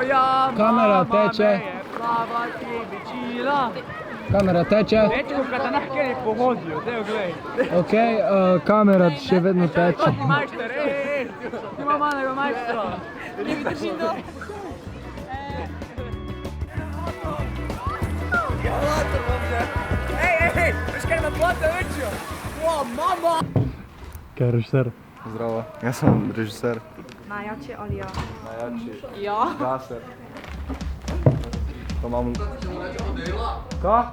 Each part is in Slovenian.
moja Kamera teče. Plava ribičila. Kamera teče. Dečko, kad te nahkeli po voziju, deo glej. Ok, kamera še vedno teče. Majster, ima malega majstra. Ribi držim do. Ej, veš kaj ima plata večjo? O, mama! Kaj je režiser? Zdravo, jaz sem režiser. Najjači ali ja? Najjači. Ja. Gaser. To imam... Ka?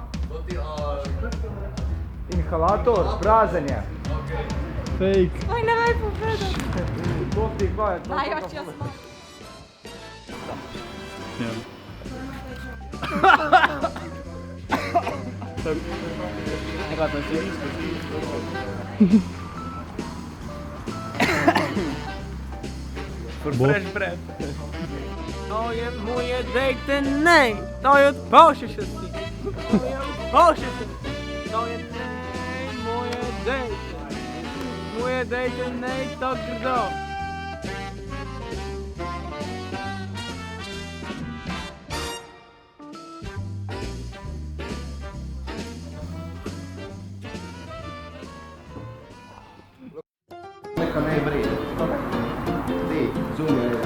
Inhalator, prazenje. Fake. Oj, ne vej povedati. To ti kaj je? Najjači ja smo. For fresh breath. To je moje dejte nej, to je odpošešesti. To je odpošešesti. To je nej, moje dejte. Moje dejte nej, to grdo. Neka ne vrije. Ti, zunje je.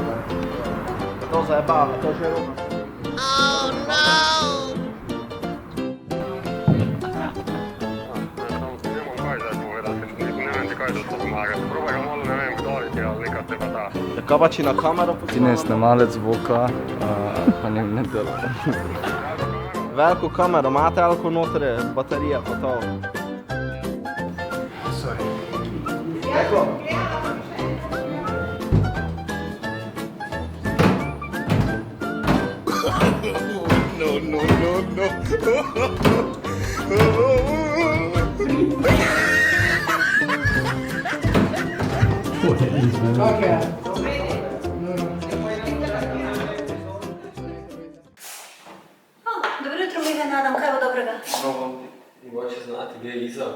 To zajebava, to že roka. Kaj pa če na kamero Ti ne snemalec zvuka, pa ne dela. Veliko kamero, imate alko notere, baterija pa to. Eko. Dobro jutro, Mine, nadam, kaj bo dobrega? Mogoče znati, gdje je Izak.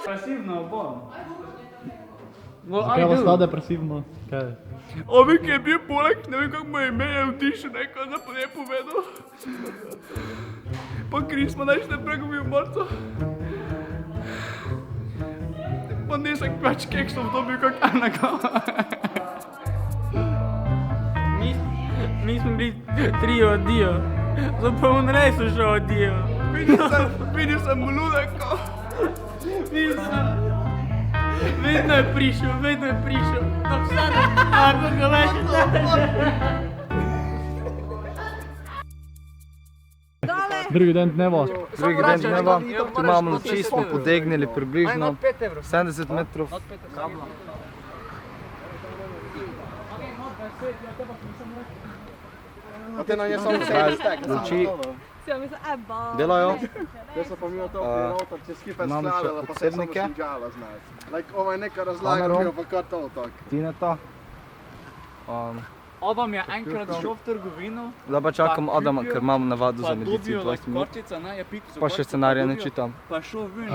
Pasivno bom. Zakaj vas ta depresivno? Kaj? Ovi, ki je bil poleg, ne vem kako mu je ime, je vtišel nekaj, da pa ne povedal. Pa Kris smo našli pregovil morco. Pa nisem več keksov dobil kak enega. Mi smo bili tri odijo. Zdaj pa on res šel odijo. Videl sem ludeko. Vedno je prišel. Da vse ne, ako ga več Drugi dan dneva. Drugi dan dneva, tu imamo luči, smo podegnili približno 70 metrov. A te na nje samo Luči Si vam mislim, eba. delajo. Te so pa mi to noter, če skipe imamo še skladala, pa se samo posebnike. sinđala, znaš. Like, ovo je neka razlaga, Kamero. bio pa kar to tak. Tineta. Adam je enkrat šel v trgovino. Zdaj pa čakam Adama, ker imam navado za Pa medicin dobil 20 minut. korčica, ne, je pico. Pa še scenarija ne čitam. Pa šel ven.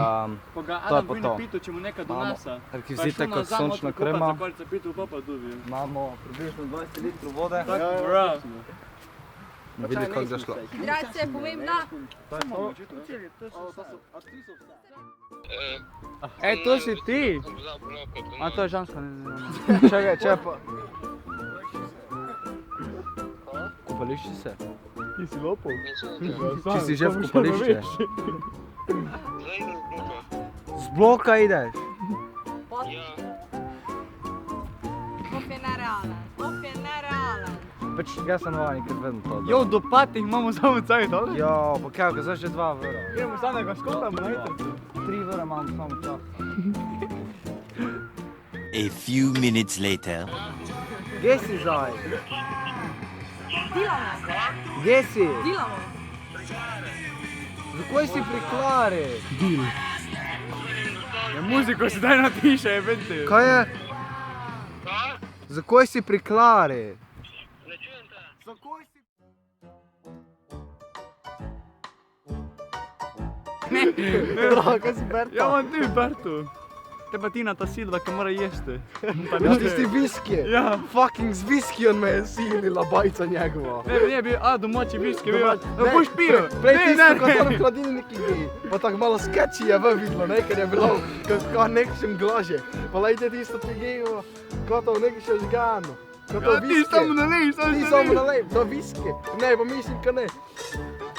Pa ga to je Adam pa ven to. pitu, če mu nekaj Imamo donese. rekvizite kot sončna krema. Pa šel pitu, pa dobil. Imamo približno 20 litrov vode. Bra. Ne vidi, kako je šlo. Hidracija je pomembna. A ti so vse. Ej, to si ti? A to je žensko, ne. Čakaj, če pa... Kopališče se? Ti si lopov? Če si že v kopališče? Z bloka ideš? Of je nerealen. Pač jaz sem navajen, ker vedno to Jo, do patih imamo samo caj, da? Jo, pa kaj, zdaj že 2 evra. Gremo samega skopamo na intercu. 3 evra imam samo čas. A few minutes later. Gdje si zdaj? Dilamo. Gdje si? Dilamo. Zakaj si pri Klari? Dil. Ja, muziko si daj natiše, je vente. Kaj je? Zakaj si pri Klari? Zakaj si... Kaj si Berto? Ja, on ti, Berto. Te pa Tina ta Silva, ki mora jesti. Ja, tisti viski. Ja. Fucking z viskijem me je silila bajca njegova. Ne, bil, domači viski, bil. Ne, Boš pil. Prej tisto, katero v hladilniki bi. Pa tako malo sketchy je videlo, ne, ker je bilo kao nekšem glaže. Pa lejte tisto ti gejo, kao to nekaj še žgano. Kao to viski. Ti samo nalej, Ti samo nalej, to viski. Ne, pa mislim, ka ne.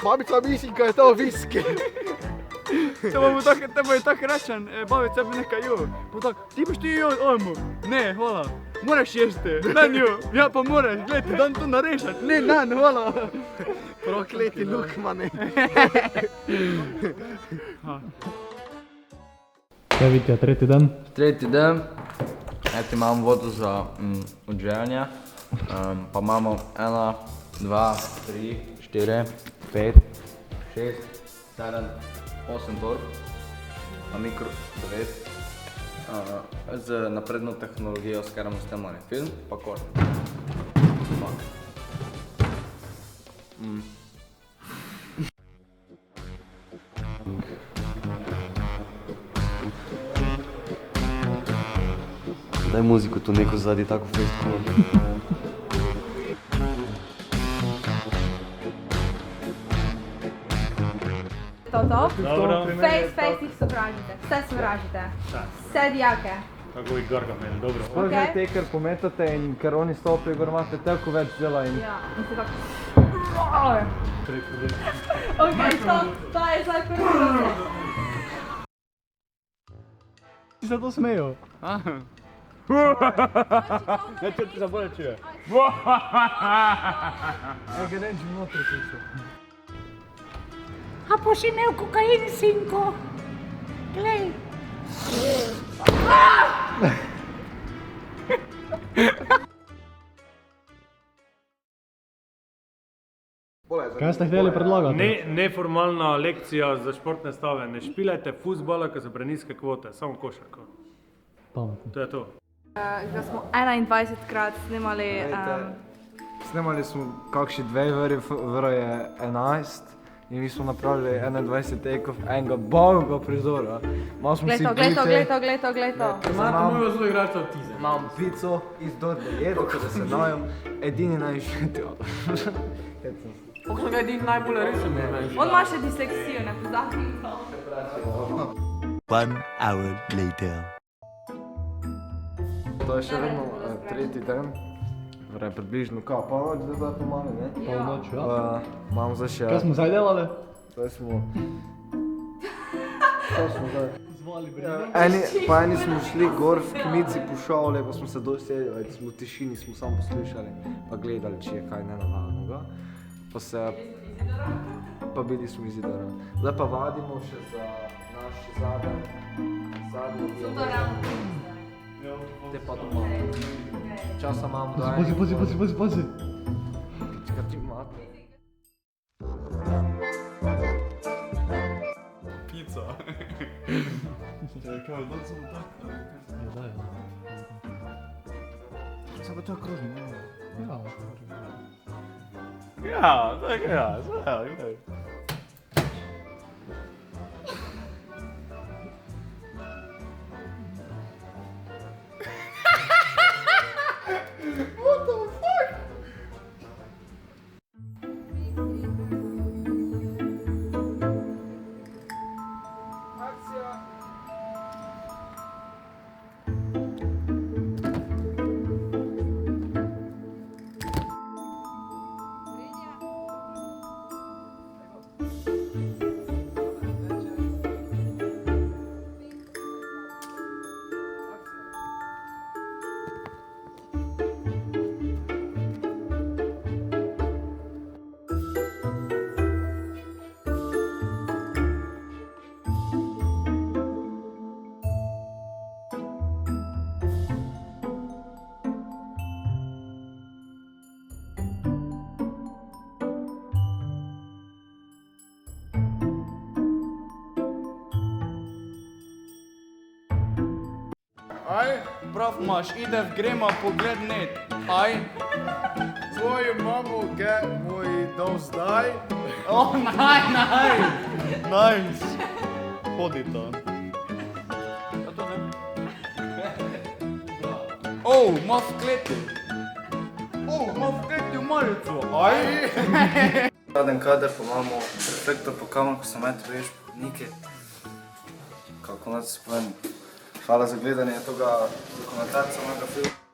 Babica mislim, ka je to viski. Te bomo tako rečen, babica bi nekaj jo. Pa tako, ti boš ti jo, ojmo. Ne, hvala. Moraš jesti. Dan jo. Ja, pa moraš, gledaj, dan to narešati. Ne, dan, hvala. Prokleti lukmane. Kaj vidite, tretji dan? Tretji dan, eto imamo vodo za odžejanje, pa imamo 1, 2, 3, 4, 5, 6, 7, 8 torb, pa mikro 9, z napredno tehnologijo, s katero snemali film, pa kor. Daj muziko tu neko zadnji, tako festival. To? Dobro. Face jih sovražite. Vse sovražite. Vse dijake. Kako jih grga meni, dobro. Sploh ne te, ker pometate in ker oni stopijo, gor imate toliko več dela in... Ja, in se tako... Okej, to je zdaj prvi razlog. Ti se to smejo? Ja, če ti zabolje čuje. Ej, ga neč notri tisto. A boš imel kokain, sinko? Glej. Kaj ste hteli predlagati? Neformalna lekcija za športne stave. Ne špilajte fuzbala, ker so preniske kvote, samo košarko. Pametno. To je to. Da smo 21krat snimali... Snemali smo kakšni 2 vero je 11 in mi smo napravili 21 tekov enega bogega prizora. Glej to. Imate mojo zelo igralca avtizem. Imam pico iz Dorbe jedo, kada se najem, edini najšetjo. Kako so ga edini najbolj rešil? On ima še disleksijo, ne pozabi. 1 hour later. To je še vedno tretji dan. Vrej, približno kao polnoč, da zdaj pomali, ne? Polnoč, ja. Imam zdaj še... Kaj smo zdaj delali? Zdaj smo... Kaj smo zdaj? Zvali brine. Pa eni smo šli gor v Kmici po šole, pa smo se dosedili, smo v tišini, smo samo poslušali, pa gledali, če je kaj nenavadnega. Pa se... Pa bili smo Izidora. Zdaj pa vadimo še za naš zadnji dio. Te pa doma. Časa imamo do ene. Pazi. Kaj ti imate? Pica. Kaj, da sem tako? Samo pa to je krožno, ne? Ja, tako ja, gledaj. Aj, prav imaš, gremo pogled net. Aj. Tvojo mamo, ge moj dom zdaj. Oh, nice. hodita. Oh, ima v kleti. Oh, ima v kleti v marico. Aj! Raden kader, pa imamo reflektor po kameru, ko se meti veš, nike. Kako naj se povem. Hvala za gledanje toga dokumentarca mojega filma.